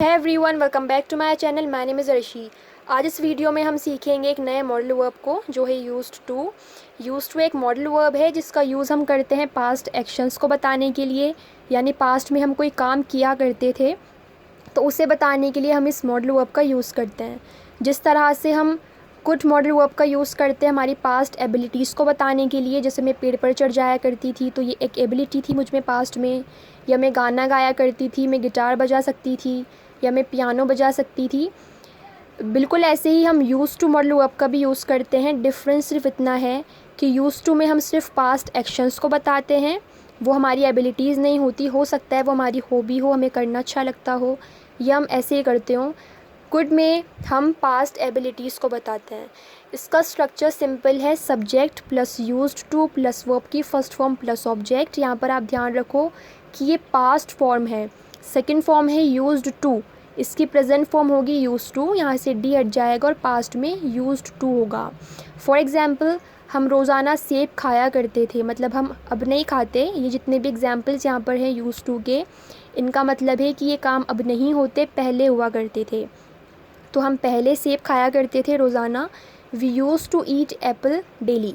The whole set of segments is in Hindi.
है everyone, welcome back to my channel. My name is Arshi. आज इस वीडियो में हम सीखेंगे एक नए मॉडल वर्ब को जो है यूज्ड टू। यूज्ड टू एक मॉडल वर्ब है जिसका यूज़ हम करते हैं पास्ट एक्शंस को बताने के लिए, यानी पास्ट में हम कोई काम किया करते थे तो उसे बताने के लिए हम इस मॉडल वर्ब का यूज़ करते हैं। जिस तरह से हम कुछ मॉडल वर्ब का यूज़ करते हैं हमारी पास्ट एबिलिटीज़ को बताने के लिए, जैसे मैं पेड़ पर चढ़ जाया करती थी तो ये एक एबिलिटी थी मुझ में पास्ट में, या मैं गाना गाया करती थी, मैं गिटार बजा सकती थी, या मैं पियानो बजा सकती थी। बिल्कुल ऐसे ही हम यूज़ टू मॉडल वर्ब का भी यूज़ करते हैं। डिफरेंस सिर्फ इतना है कि यूज़ टू में हम सिर्फ पास्ट एक्शंस को बताते हैं, वो हमारी एबिलिटीज़ नहीं होती। हो सकता है वो हमारी हॉबी हो, हमें करना अच्छा लगता हो, या हम ऐसे ही करते हो। कुड में हम पास्ट एबिलिटीज़ को बताते हैं। इसका स्ट्रक्चर सिंपल है, subject plus used two plus verb की फर्स्ट फॉर्म प्लस ऑब्जेक्ट। यहाँ पर आप ध्यान रखो कि ये पास्ट फॉर्म है, सेकंड फॉर्म है यूज्ड टू, इसकी प्रेजेंट फॉर्म होगी यूज्ड टू, यहाँ से डी हट जाएगा और पास्ट में यूज्ड टू होगा। फॉर एग्ज़ाम्पल, हम रोज़ाना सेब खाया करते थे, मतलब हम अब नहीं खाते। ये जितने भी एग्जाम्पल्स यहाँ पर हैं यूज्ड टू के, इनका मतलब है कि ये काम अब नहीं होते, पहले हुआ करते थे। तो हम पहले सेब खाया करते थे रोज़ाना। We use to eat apple daily.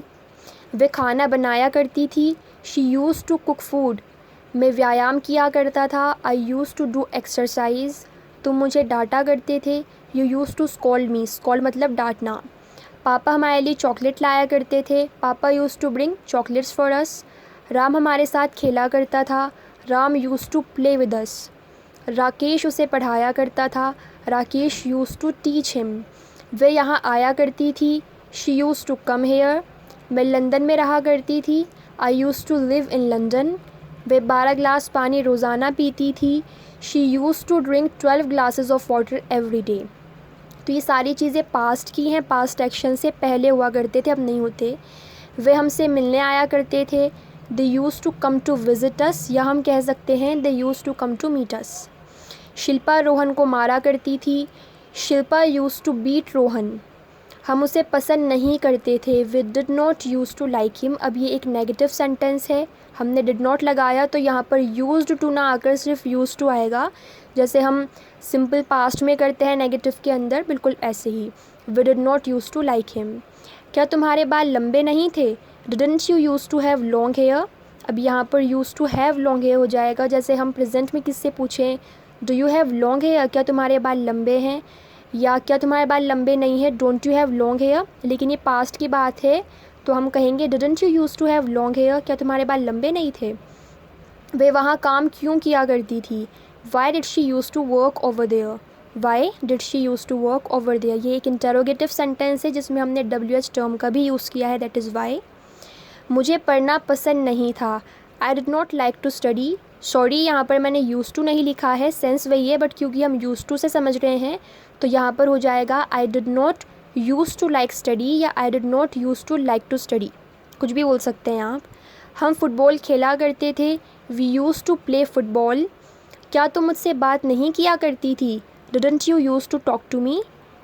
वे खाना बनाया करती थी। She use to cook food. मैं व्यायाम किया करता था। I use to do exercise. तुम मुझे डांटा करते थे। You use to scold me. Scold मतलब डांटना। पापा हमारे लिए चॉकलेट लाया करते थे। पापा यूज़ टू ब्रिंग चॉकलेट्स फॉर अस। राम हमारे साथ खेला करता था। Ram use to play with us. Rakesh उसे पढ़ाया करता था। Rakesh use to teach him. वे यहाँ आया करती थी। She use to come here. मैं लंदन में रहा करती थी। I use to live in London. वे 12 ग्लास पानी रोज़ाना पीती थी। She use to drink 12 glasses of water every day. तो ये सारी चीज़ें पास्ट की हैं, पास्ट एक्शन से पहले हुआ करते थे, अब नहीं होते। वे हमसे मिलने आया करते थे। They use to come to visit us, या हम कह सकते हैं they use to come to meet us. Shilpa Rohan को मारा करती थी। Shilpa use to beat Rohan. हम उसे पसंद नहीं करते थे। We did not use to like him. अब ये एक नेगेटिव सेंटेंस है, हमने डिड नॉट लगाया तो यहाँ पर यूज्ड टू ना आकर सिर्फ यूज़ टू आएगा, जैसे हम सिंपल पास्ट में करते हैं नेगेटिव के अंदर, बिल्कुल ऐसे ही। We did not use to like him. क्या तुम्हारे बाल लंबे नहीं थे? Didn't you use to have long hair. अब यहाँ पर use to have long hair हो जाएगा, जैसे हम प्रेजेंट में किससे पूछें, do you have long hair, क्या तुम्हारे बाल लंबे हैं, या क्या तुम्हारे बाल लंबे नहीं है, don't you have long hair. लेकिन ये पास्ट की बात है तो हम कहेंगे didn't you use to have long hair, क्या तुम्हारे बाल लंबे नहीं थे। वे वहाँ काम क्यों किया करती थी? Why did she use to work over there. Why did she use to work over there, ये एक इंटरोगेटिव सेंटेंस है जिसमें हमने WH टर्म का भी यूज़ किया है, दैट इज़ वाई। मुझे पढ़ना पसंद नहीं था। I did not like to study. Sorry, यहाँ पर मैंने यूज़ टू नहीं लिखा है, सेंस वही है, बट क्योंकि हम यूज़ टू से समझ रहे हैं तो यहाँ पर हो जाएगा I did not use to like study, या I did not use to like to study, कुछ भी बोल सकते हैं आप। हम फुटबॉल खेला करते थे। We use to play football. क्या तुम मुझसे बात नहीं किया करती थी? Didn't you use to talk to me.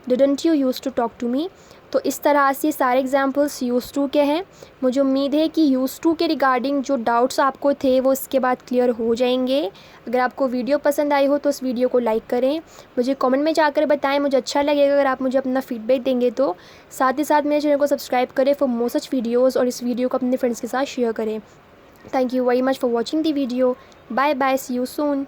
Didn't you use to talk to me. तो इस तरह से सारे एग्जाम्पल्स यूज़ टू के हैं। मुझे उम्मीद है कि यूज़ टू के रिगार्डिंग जो डाउट्स आपको थे वो इसके बाद क्लियर हो जाएंगे। अगर आपको वीडियो पसंद आई हो तो इस वीडियो को लाइक करें, मुझे कमेंट में जाकर बताएं, मुझे अच्छा लगेगा अगर आप मुझे अपना फीडबैक देंगे तो। साथ ही साथ मेरे चैनल को सब्सक्राइब करें फॉर मोर सच वीडियोज़, और इस वीडियो को अपने फ्रेंड्स के साथ शेयर करें। Thank you very much for watching the video. Bye bye, see you soon.